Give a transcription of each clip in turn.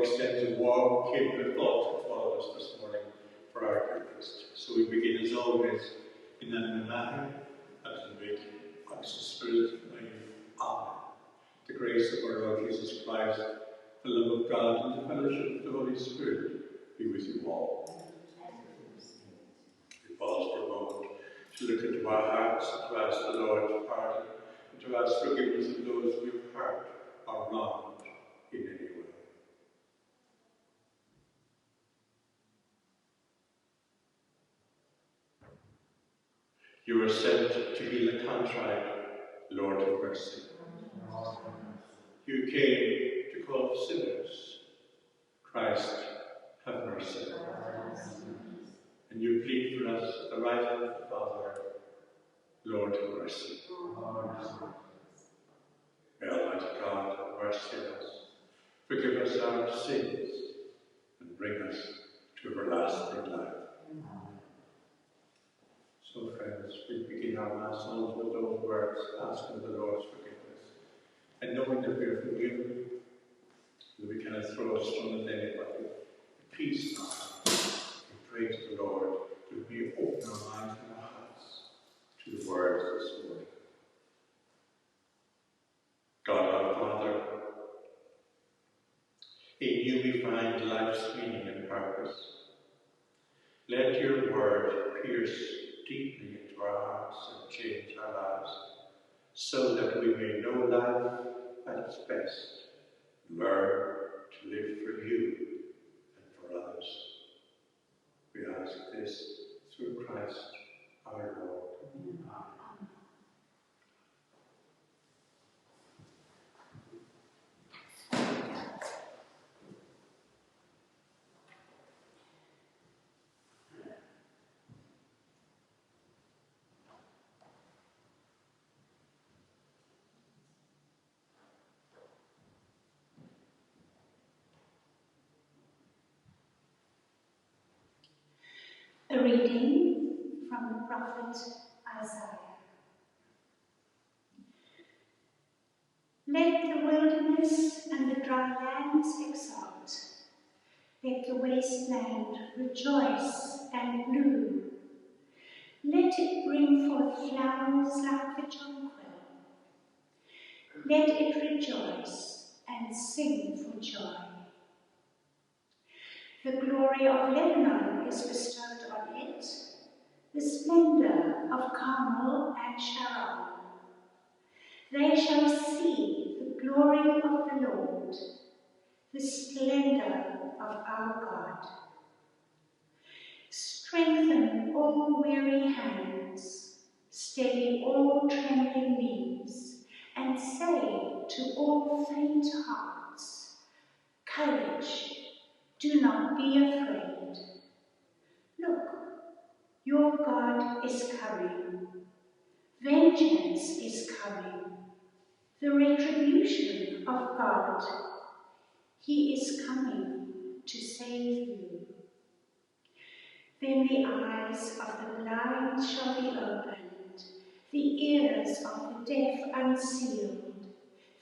extends a warm, kindred thought to all of us this morning for our Eucharist. So we begin as always in an manner and in the Spirit. Amen. The grace of our Lord Jesus Christ, the love of God, and the fellowship of the Holy Spirit be with you all. We pause for a moment to look into our hearts and to ask the Lord's pardon and to ask forgiveness of those we have hurt or wronged in any way. You are sent to heal the contrite, Lord have mercy. You came to call sinners, Christ have mercy. And you plead for us at the right hand of the Father, Lord have mercy. May Almighty God have mercy on us, forgive us our sins, and bring us to everlasting life. So friends, we begin our Mass songs with those words, asking the Lord's forgiveness, and knowing that we are forgiven, that we cannot throw a stone at anybody. Peace now. We pray to the Lord that we open our minds and our hearts to the words this morning. God our Father, in you we find life's meaning and purpose. Let your word pierce deeply into our hearts and change our lives, so that we may know life at its best, learn to live for you and for others. We ask this through Christ our Lord. Amen. A reading from the prophet Isaiah. Let the wilderness and the dry lands exult. Let the wasteland rejoice and bloom. Let it bring forth flowers like the jonquil. Let it rejoice and sing for joy. The glory of Lebanon is bestowed on it, the splendor of Carmel and Sharon. They shall see the glory of the Lord, the splendor of our God. Strengthen all weary hands, steady all trembling knees, and say to all faint hearts, courage, do not be afraid. Look, your God is coming. Vengeance is coming. The retribution of God. He is coming to save you. Then the eyes of the blind shall be opened, the ears of the deaf unsealed.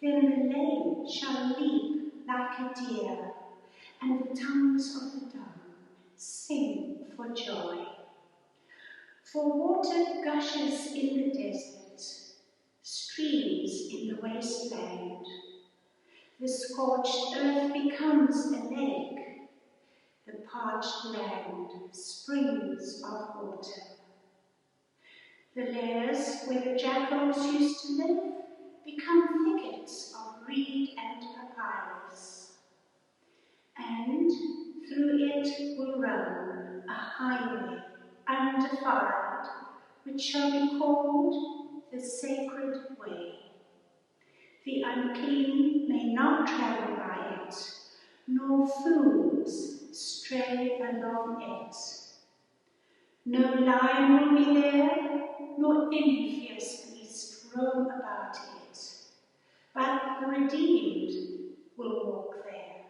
Then the lame shall leap like a deer, and the tongues of the dumb sing for joy. For water gushes in the desert, streams in the wasteland. The scorched earth becomes a lake, the parched land springs of water. The lairs where the jackals used to live become thickets of reed and papyrus. And through it will run a highway undefiled, which shall be called the Sacred Way. The unclean may not travel by it, nor fools stray along it. No lion will be there, nor any fierce beast roam about it. But the redeemed will walk there,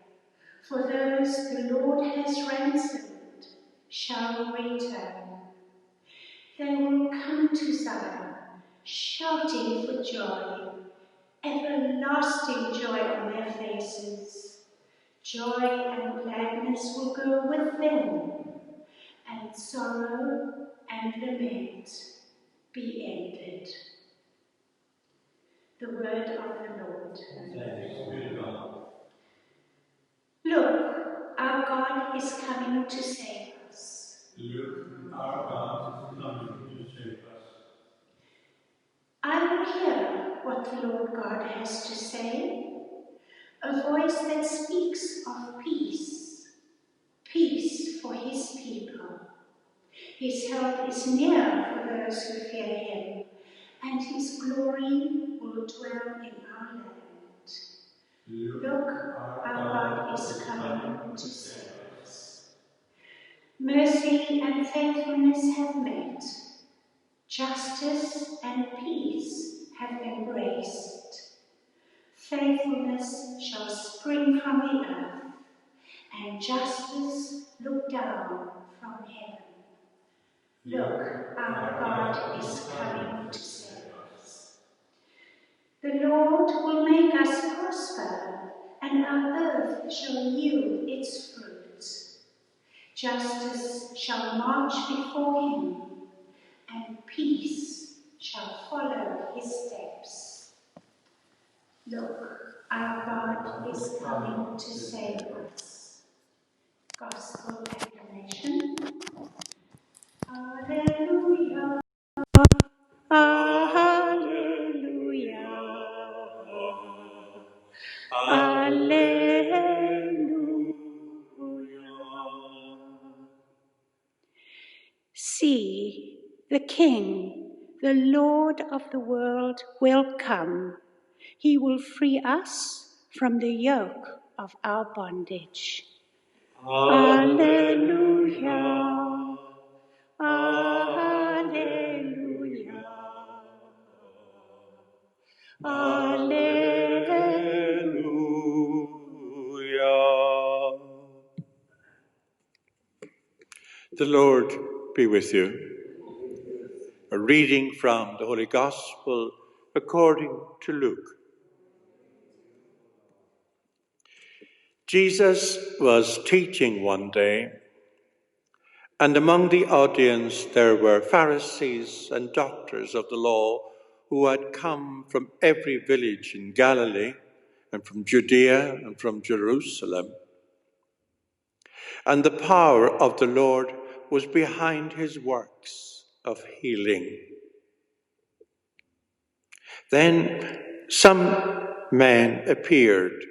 for those the Lord has ransomed shall return. They will come to Zion, shouting for joy, everlasting joy on their faces. Joy and gladness will go with them, and sorrow and lament be ended. The word of the Lord. Thanks be to God. Look, our God is coming to save us. Look, our God is coming to save us. I will hear what the Lord God has to say, a voice that speaks of peace, peace for his people. His help is near for those who fear him, and his glory will dwell in our land. Look, our God is coming to save us. Mercy and faithfulness have met. Justice and peace have embraced. Faithfulness shall spring from the earth, and justice look down from heaven. Look, our God is coming to save us. The Lord will make us prosper, and our earth shall yield its fruits. Justice shall march before him, and peace shall follow his steps. Look, our God is coming to save us. Gospel acclamation. Alleluia. Alleluia. Alleluia. See, the King, the Lord of the world, will come. He will free us from the yoke of our bondage. Alleluia. Alleluia. Alleluia. The Lord be with you. A reading from the Holy Gospel according to Luke. Jesus was teaching one day, and among the audience there were Pharisees and doctors of the law who had come from every village in Galilee and from Judea and from Jerusalem. And the power of the Lord was behind his works of healing. Then some men appeared,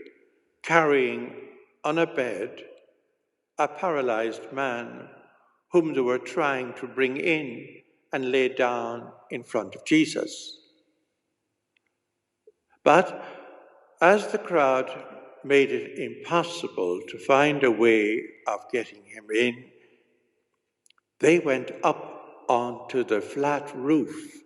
carrying on a bed a paralyzed man whom they were trying to bring in and lay down in front of Jesus. But as the crowd made it impossible to find a way of getting him in, they went up onto the flat roof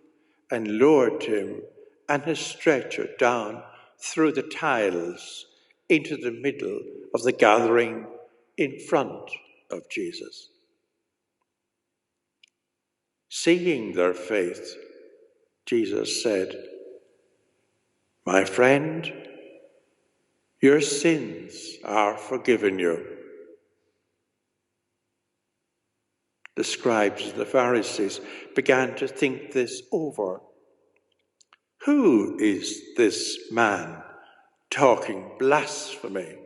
and lowered him and his stretcher down through the tiles into the middle of the gathering in front of Jesus. Seeing their faith, Jesus said, "My friend, your sins are forgiven you." The scribes and the Pharisees began to think this over. Who is this man talking blasphemy?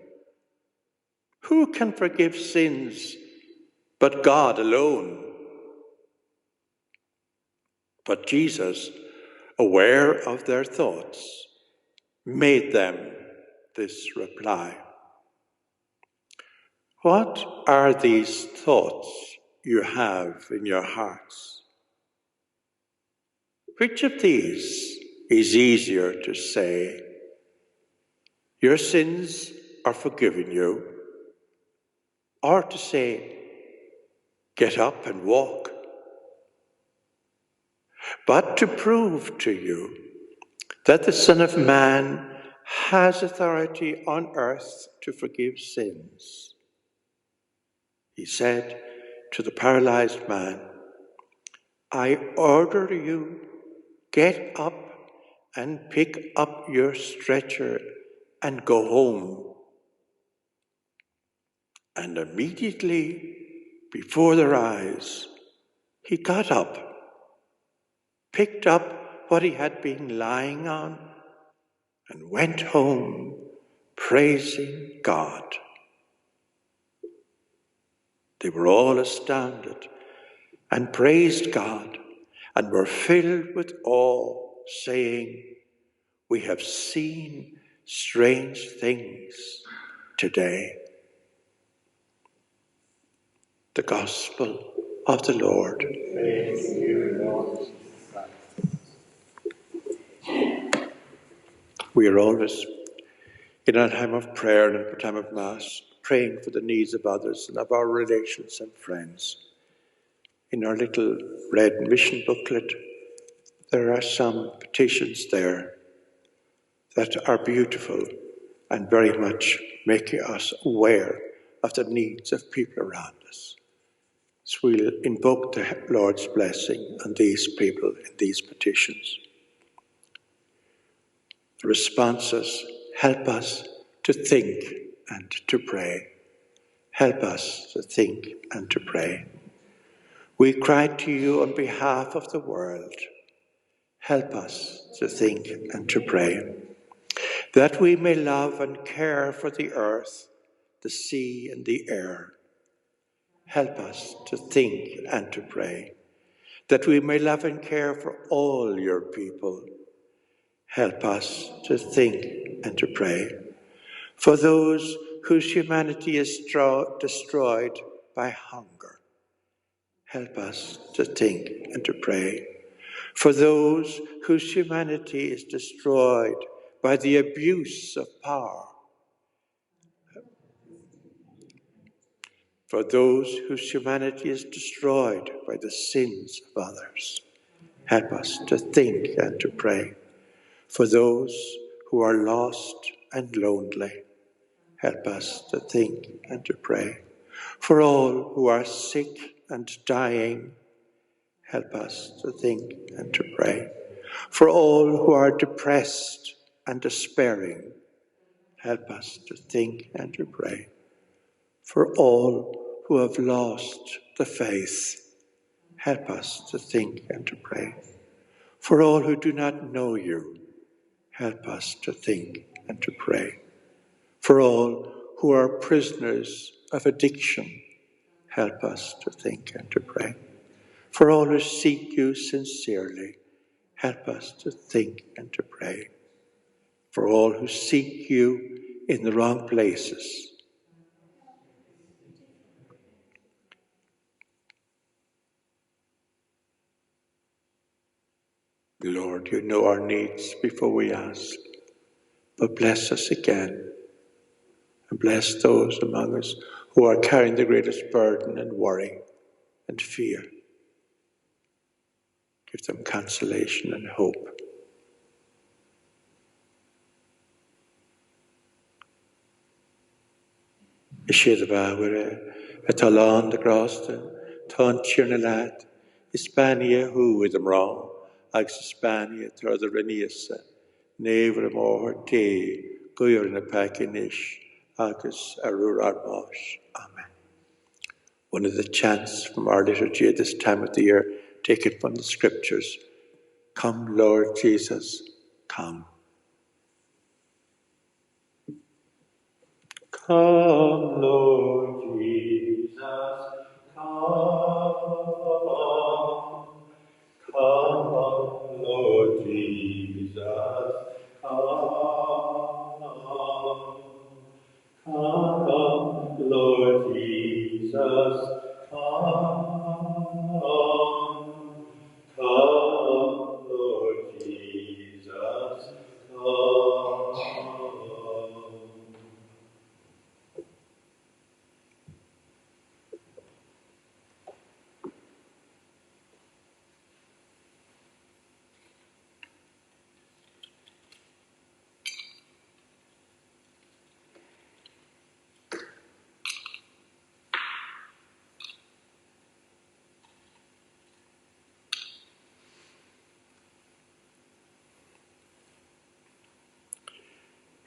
Who can forgive sins but God alone? But Jesus, aware of their thoughts, made them this reply. What are these thoughts you have in your hearts? Which of these is easier to say, "Your sins are forgiven you," or to say, "Get up and walk"? But to prove to you that the Son of Man has authority on earth to forgive sins, he said to the paralyzed man, "I order you, get up and pick up your stretcher and go home." And immediately before their eyes, he got up, picked up what he had been lying on, and went home praising God. They were all astounded and praised God and were filled with awe, saying, "We have seen strange things today." The Gospel of the Lord. Praise you, Lord. We are always, in our time of prayer and our time of Mass, praying for the needs of others and of our relations and friends. In our little red mission booklet, there are some petitions there that are beautiful and very much making us aware of the needs of people around us. So we'll invoke the Lord's blessing on these people in these petitions. The responses help us to think and to pray. Help us to think and to pray. We cry to you on behalf of the world. Help us to think and to pray. That we may love and care for the earth, the sea and the air. Help us to think and to pray. That we may love and care for all your people. Help us to think and to pray. For those whose humanity is destroyed by hunger. Help us to think and to pray. For those whose humanity is destroyed by the abuse of power. For those whose humanity is destroyed by the sins of others. Help us to think and to pray. For those who are lost and lonely. Help us to think and to pray. For all who are sick and dying, help us to think and to pray. For all who are depressed and despairing, help us to think and to pray. For all who have lost the faith, help us to think and to pray. For all who do not know you, help us to think and to pray. For all who are prisoners of addiction, help us to think and to pray. For all who seek you sincerely, help us to think and to pray. For all who seek you in the wrong places, Lord, you know our needs before we ask, but bless us again, and bless those among us who are carrying the greatest burden and worry and fear. Give them consolation and hope. Ishirva were a talon the groston, ton chirnalat, Hispania who with them wrong, ax Hispania through the reniasa, never more te, goyer in a pacinish, agus arur armosh. Amen. One of the chants from our liturgy at this time of the year, taken from the scriptures. Come, Lord Jesus, come. Come, Lord Jesus, come. Come, Lord Jesus, come. Come, Lord Jesus, come. Come, Lord Jesus, come.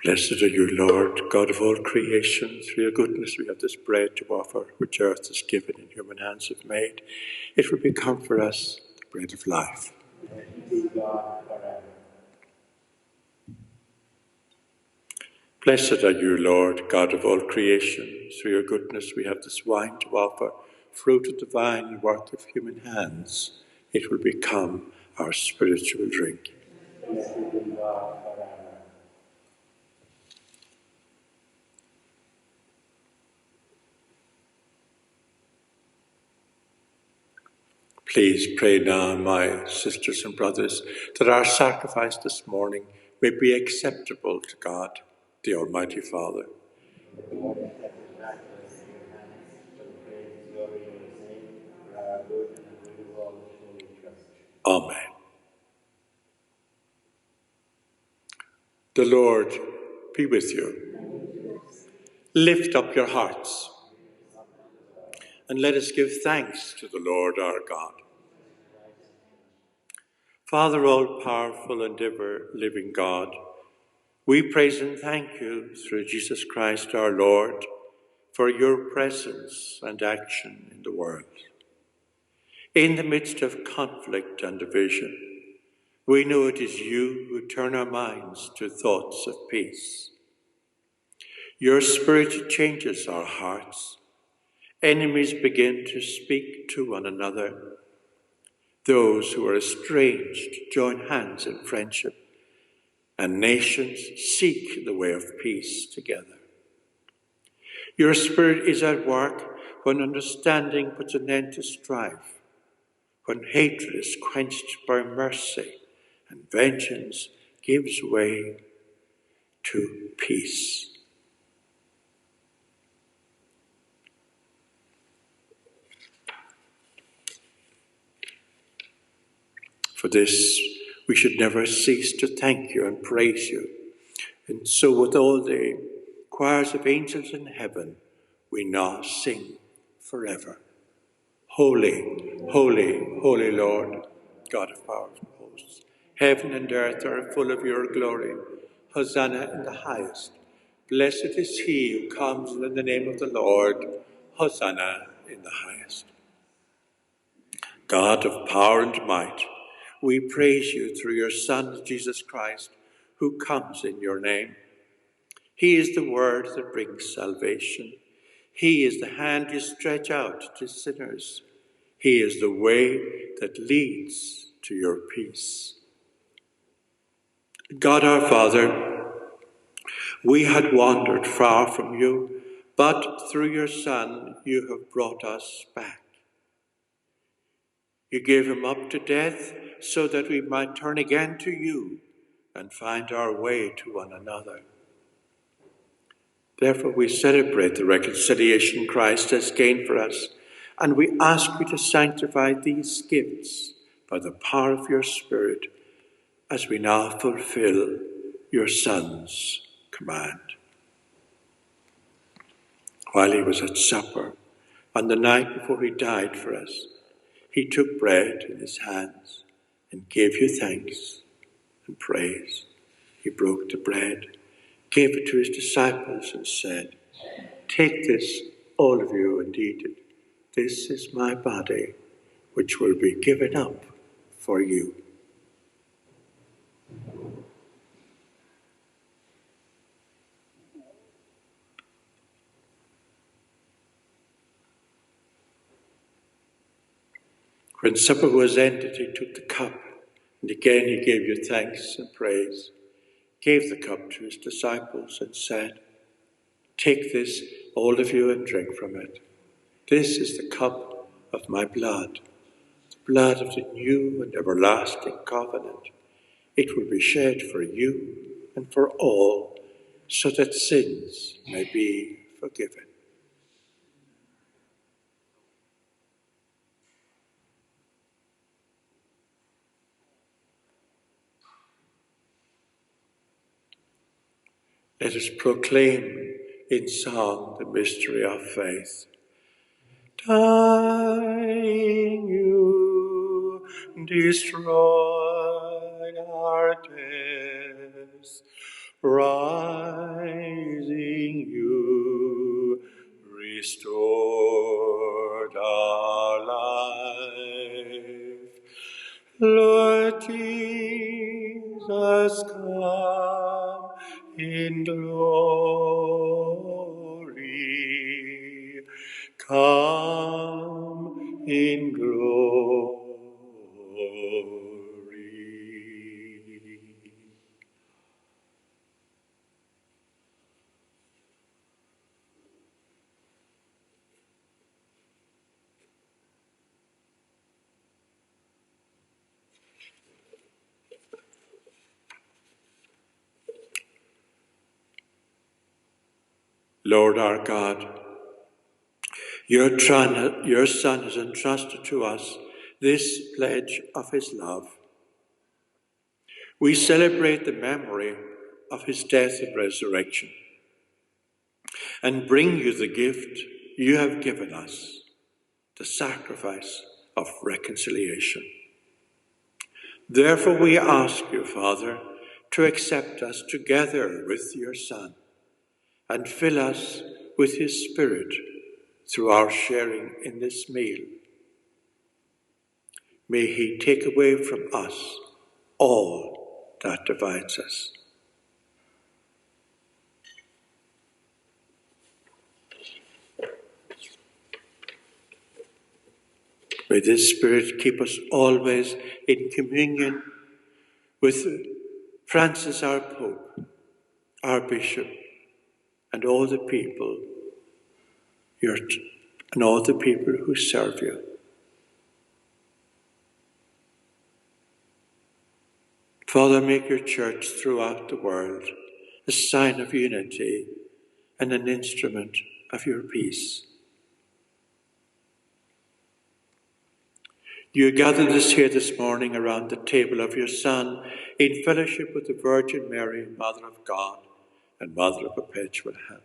Blessed are you, Lord, God of all creation. Through your goodness we have this bread to offer, which earth has given and human hands have made. It will become for us the bread of life. Blessed are you, Lord, God of all creation. Through your goodness we have this wine to offer, fruit of the vine and work of human hands. It will become our spiritual drink. Please pray now, my sisters and brothers, that our sacrifice this morning may be acceptable to God, the Almighty Father. Amen. The Lord be with you. Lift up your hearts, and let us give thanks to the Lord our God. Father, all-powerful and ever-living God, we praise and thank you through Jesus Christ our Lord for your presence and action in the world. In the midst of conflict and division, we know it is you who turn our minds to thoughts of peace. Your Spirit changes our hearts. Enemies begin to speak to one another. Those who are estranged join hands in friendship, and nations seek the way of peace together. Your Spirit is at work when understanding puts an end to strife, when hatred is quenched by mercy, and vengeance gives way to peace. For this, we should never cease to thank you and praise you. And so with all the choirs of angels in heaven, we now sing forever. Holy, holy, holy Lord, God of power and hosts, heaven and earth are full of your glory. Hosanna in the highest. Blessed is he who comes in the name of the Lord. Hosanna in the highest. God of power and might, we praise you through your Son, Jesus Christ, who comes in your name. He is the word that brings salvation. He is the hand you stretch out to sinners. He is the way that leads to your peace. God our Father, we had wandered far from you, but through your Son you have brought us back. You gave him up to death so that we might turn again to you and find our way to one another. Therefore, we celebrate the reconciliation Christ has gained for us, and we ask you to sanctify these gifts by the power of your Spirit as we now fulfill your Son's command. While he was at supper, on the night before he died for us, he took bread in his hands and gave you thanks and praise. He broke the bread, gave it to his disciples and said, "Take this, all of you, and eat it. This is my body, which will be given up for you." When supper was ended, he took the cup, and again he gave you thanks and praise, gave the cup to his disciples and said, "Take this, all of you, and drink from it. This is the cup of my blood, the blood of the new and everlasting covenant. It will be shed for you and for all, so that sins may be forgiven." Let us proclaim in song the mystery of faith. Dying, you destroy our death. rising you restored our life. Lord Jesus, come in glory. Come in glory. Lord our God, your Son has entrusted to us this pledge of his love. We celebrate the memory of his death and resurrection and bring you the gift you have given us, the sacrifice of reconciliation. Therefore we ask you, Father, to accept us together with your Son and fill us with his Spirit through our sharing in this meal. May he take away from us all that divides us. May this Spirit keep us always in communion with Francis, our Pope, our Bishop, and all the people, and all the people who serve you. Father, make your church throughout the world a sign of unity and an instrument of your peace. You gathered us here this morning around the table of your Son in fellowship with the Virgin Mary, Mother of God and Mother of Perpetual Help.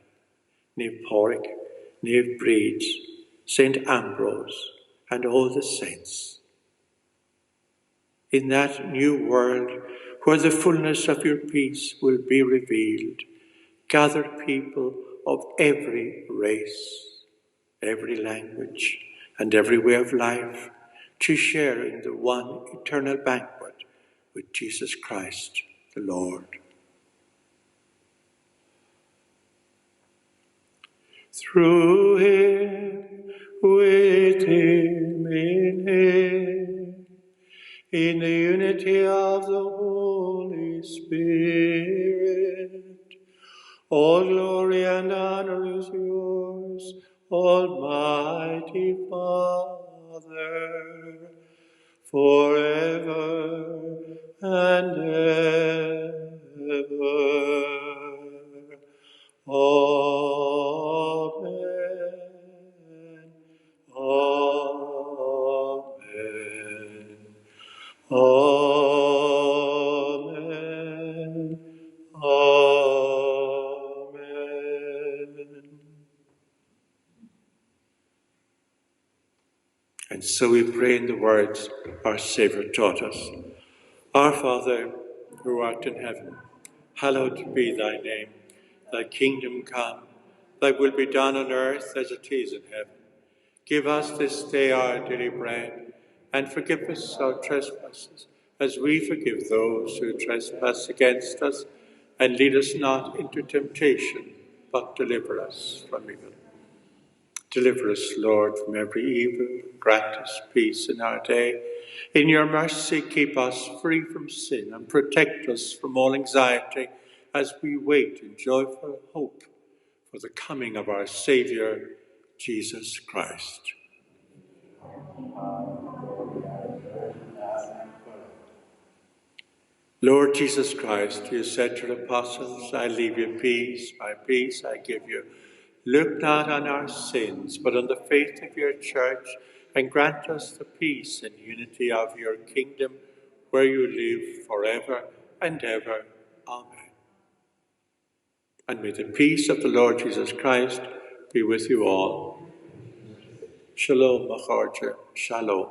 Neve Porrick, Neve Breeds, St. Ambrose, and all the saints. In that new world where the fullness of your peace will be revealed, gather people of every race, every language, and every way of life to share in the one eternal banquet with Jesus Christ, the Lord. Through him, with him, in the unity of the Holy Spirit, all glory and honor is yours, Almighty Father, forever and ever. Amen. Amen. Amen. Amen. And so we pray in the words our Saviour taught us. Our Father, who art in heaven, hallowed be thy name. Thy kingdom come, thy will be done on earth as it is in heaven. Give us this day our daily bread, and forgive us our trespasses, as we forgive those who trespass against us. And lead us not into temptation, but deliver us from evil. Deliver us, Lord, from every evil. Grant us peace in our day. In your mercy, keep us free from sin and protect us from all anxiety as we wait in joyful hope for the coming of our Saviour, Jesus Christ. Lord Jesus Christ, you said to the apostles, I leave you peace, my peace I give you. Look not on our sins, but on the faith of your church, and grant us the peace and unity of your kingdom, where you live forever and ever. Amen. And may the peace of the Lord Jesus Christ be with you all. Shalom, Macharja. Shalom.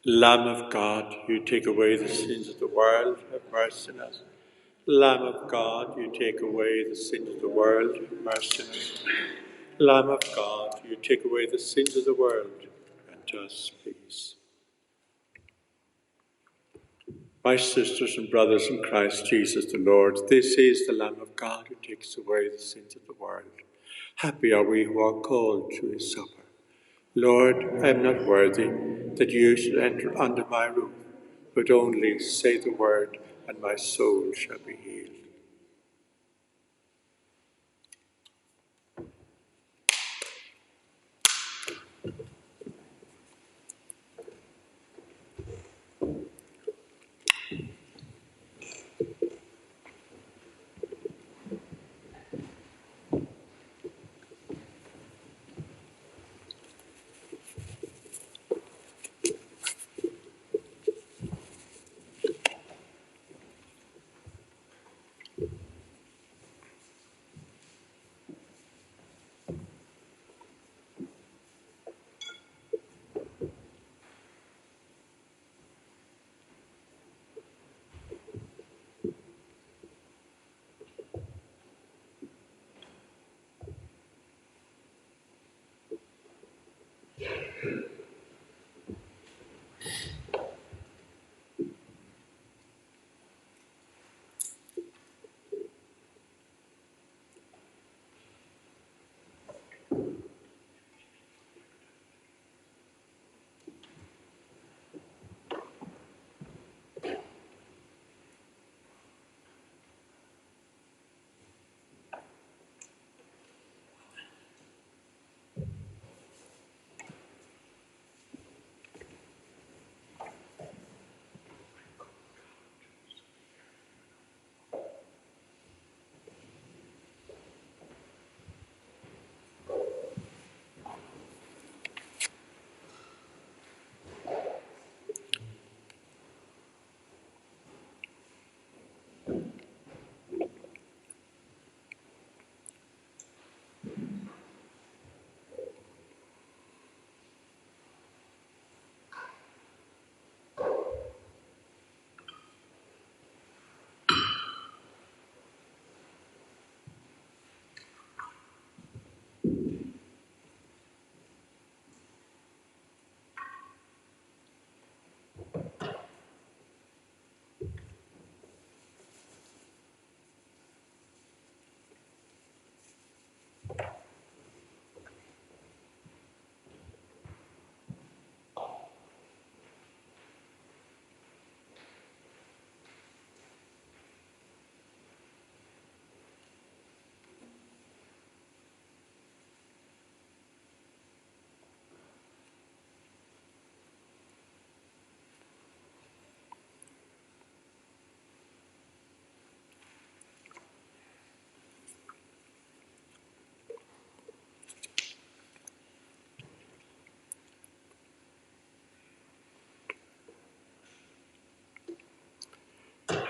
Lamb of God, you take away the sins of the world, have mercy on us. Lamb of God, you take away the sins of the world, have mercy on us. Lamb of God, you take away the sins of the world, grant us peace. My sisters and brothers in Christ Jesus the Lord, this is the Lamb of God who takes away the sins of the world. Happy are we who are called to his supper. Lord, I am not worthy that you should enter under my roof, but only say the word, and my soul shall be healed.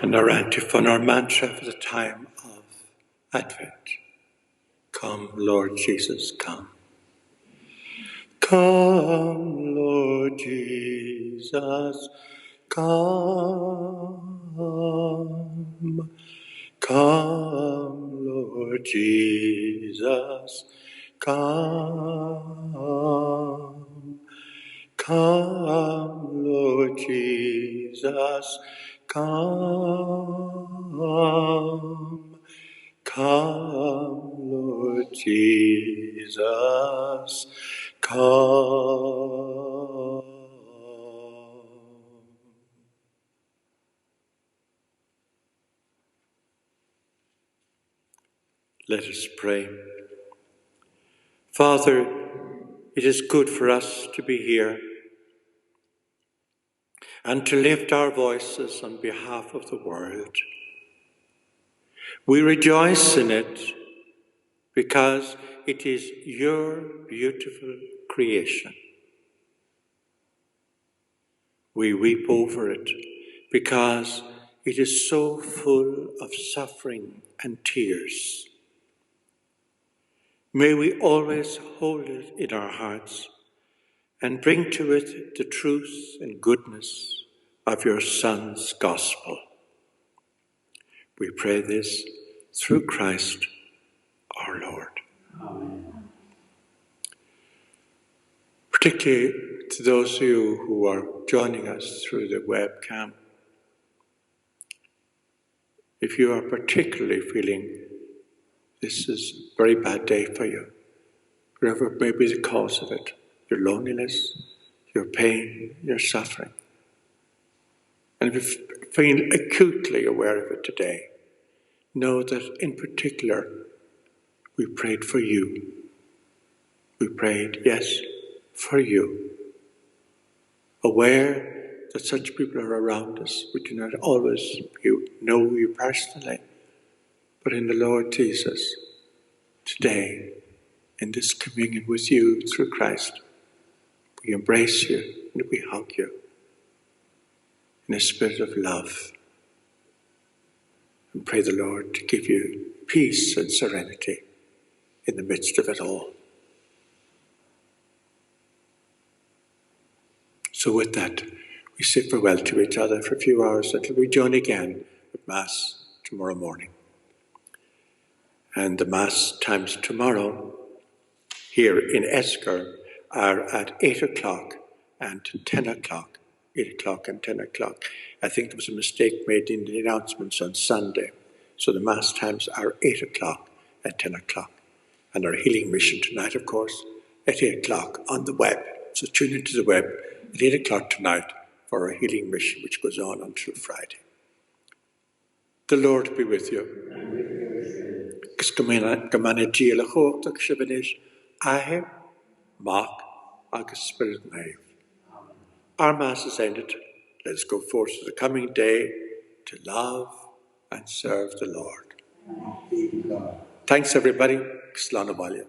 And our antiphon, our mantra for the time of Advent. Come, Lord Jesus, come. Come, Lord Jesus, come. Come, Lord Jesus, come. Come, Lord Jesus, come. Come, Lord Jesus, come. Let us pray. Father, it is good for us to be here and to lift our voices on behalf of the world. We rejoice in it because it is your beautiful creation. We weep over it because it is so full of suffering and tears. May we always hold it in our hearts and bring to it the truth and goodness of your Son's gospel. We pray this through Christ our Lord. Amen. Particularly to those of you who are joining us through the webcam, if you are particularly feeling this is a very bad day for you, whatever may be the cause of it, your loneliness, your pain, your suffering, and if you feel acutely aware of it today, know that in particular we prayed for you. We prayed, yes, for you. Aware that such people are around us. We do not always know you personally, but in the Lord Jesus, today, in this communion with you through Christ, we embrace you and we hug you in a spirit of love and pray the Lord to give you peace and serenity in the midst of it all. So with that, we say farewell to each other for a few hours until we join again with Mass tomorrow morning. And the Mass times tomorrow here in Esker are at 8 o'clock and 10 o'clock. 8 o'clock and 10 o'clock. I think there was a mistake made in the announcements on Sunday. So the Mass times are 8 o'clock and 10 o'clock. And our healing mission tonight, of course, at 8 o'clock on the web. So tune into the web at 8 o'clock tonight for our healing mission, which goes on until Friday. The Lord be with you. Gymana díal a chóchtach sibanis, ahir, mach, agus spirit naive. Our Mass is ended. Let us go forth to the coming day to love and serve the Lord. Thanks, everybody. Slán Abhaile.